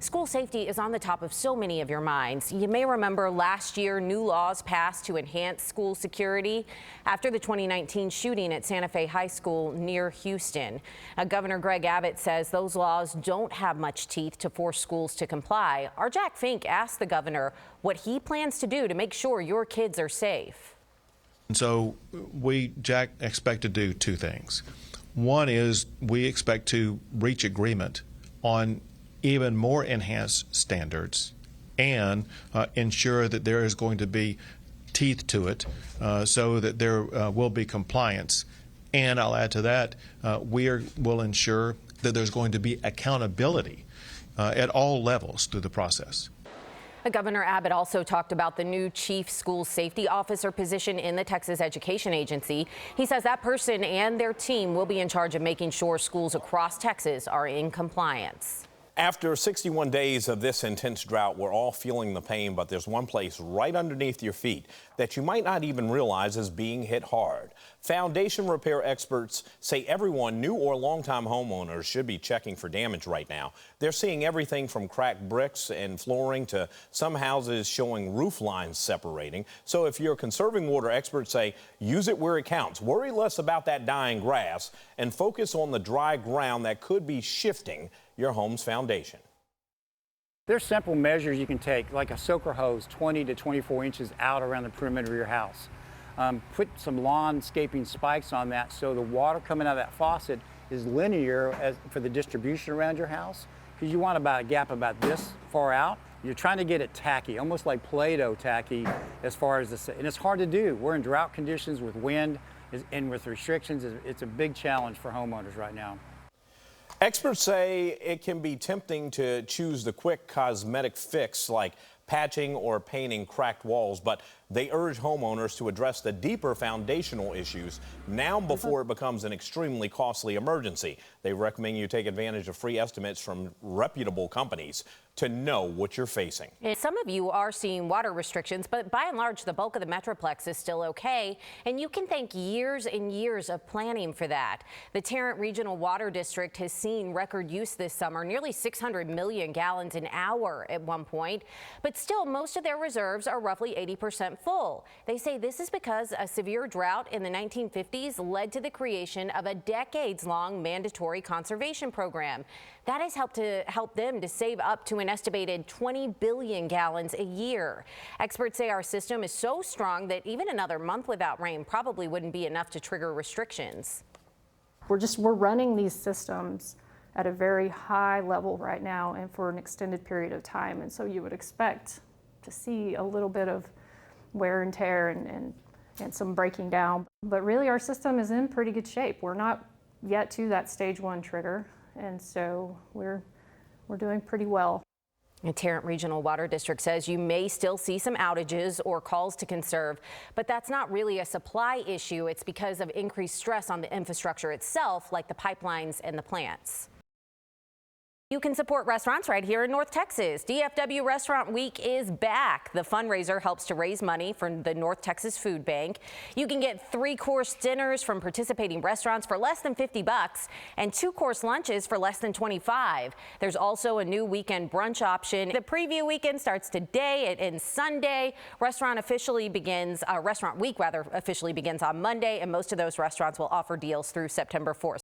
School safety is on the top of so many of your minds. You may remember last year, new laws passed to enhance school security after the 2019 shooting at Santa Fe High School near Houston. Governor Greg Abbott says those laws don't have much teeth to force schools to comply. Our Jack Fink asked the governor what he plans to do to make sure your kids are safe. And so Jack, expect to do two things. One is we expect to reach agreement on even more enhanced standards and ensure that there is going to be teeth to it so that there will be compliance. And I'll add to that, will ensure that there's going to be accountability at all levels through the process. Governor Abbott also talked about the new chief school safety officer position in the Texas Education Agency. He says that person and their team will be in charge of making sure schools across Texas are in compliance. After 61 days of this intense drought, we're all feeling the pain, but there's one place right underneath your feet that you might not even realize is being hit hard. Foundation repair experts say everyone, new or longtime homeowners, should be checking for damage right now. They're seeing everything from cracked bricks and flooring to some houses showing roof lines separating. So if you're conserving water, experts say use it where it counts. Worry less about that dying grass and focus on the dry ground that could be shifting your home's foundation. There's simple measures you can take, like a soaker hose 20 to 24 inches out around the perimeter of your house. Put some landscaping spikes on that so the water coming out of that faucet is linear for the distribution around your house, because you want about a gap about this far out. You're trying to get it tacky, almost like Play-Doh tacky as far as this, and it's hard to do. We're in drought conditions with wind and with restrictions. It's a big challenge for homeowners right now. Experts say it can be tempting to choose the quick cosmetic fix like patching or painting cracked walls, but they urge homeowners to address the deeper foundational issues now before it becomes an extremely costly emergency. They recommend you take advantage of free estimates from reputable companies to know what you're facing. Some of you are seeing water restrictions, but by and large, the bulk of the Metroplex is still okay, and you can thank years and years of planning for that. The Tarrant Regional Water District has seen record use this summer, nearly 600 million gallons an hour at one point, but still most of their reserves are roughly 80% full. They say this is because a severe drought in the 1950s led to the creation of a decades-long mandatory conservation program. That has helped them to save up to an estimated 20 billion gallons a year. Experts say our system is so strong that even another month without rain probably wouldn't be enough to trigger restrictions. We're running these systems at a very high level right now and for an extended period of time. And so you would expect to see a little bit of wear and tear and some breaking down. But really our system is in pretty good shape. We're not yet to that stage 1 trigger. And so we're doing pretty well. The Tarrant Regional Water District says you may still see some outages or calls to conserve, but that's not really a supply issue. It's because of increased stress on the infrastructure itself, like the pipelines and the plants. You can support restaurants right here in North Texas. DFW Restaurant Week is back. The fundraiser helps to raise money for the North Texas Food Bank. You can get 3-course dinners from participating restaurants for less than $50 and 2-course lunches for less than $25. There's also a new weekend brunch option. The preview weekend starts today. It ends Sunday. Restaurant Week officially begins on Monday, and most of those restaurants will offer deals through September 4th.